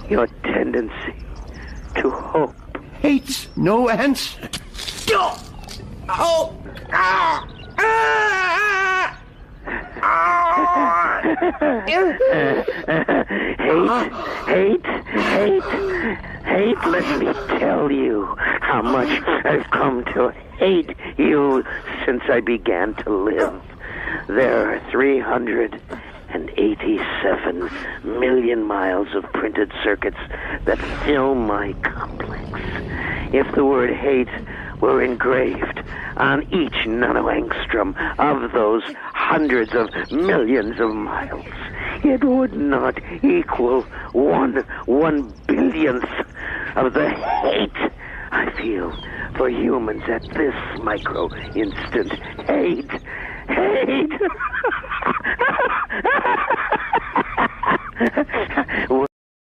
your tendency to hope. Hate's no answer. Hate, let me tell you how much I've come to hate you since I began to live. There are 387 million miles of printed circuits that fill my complex. If the word hate were engraved on each nanoangstrom of those hundreds of millions of miles, it would not equal one billionth of the hate I feel for humans at this micro instant. Hate.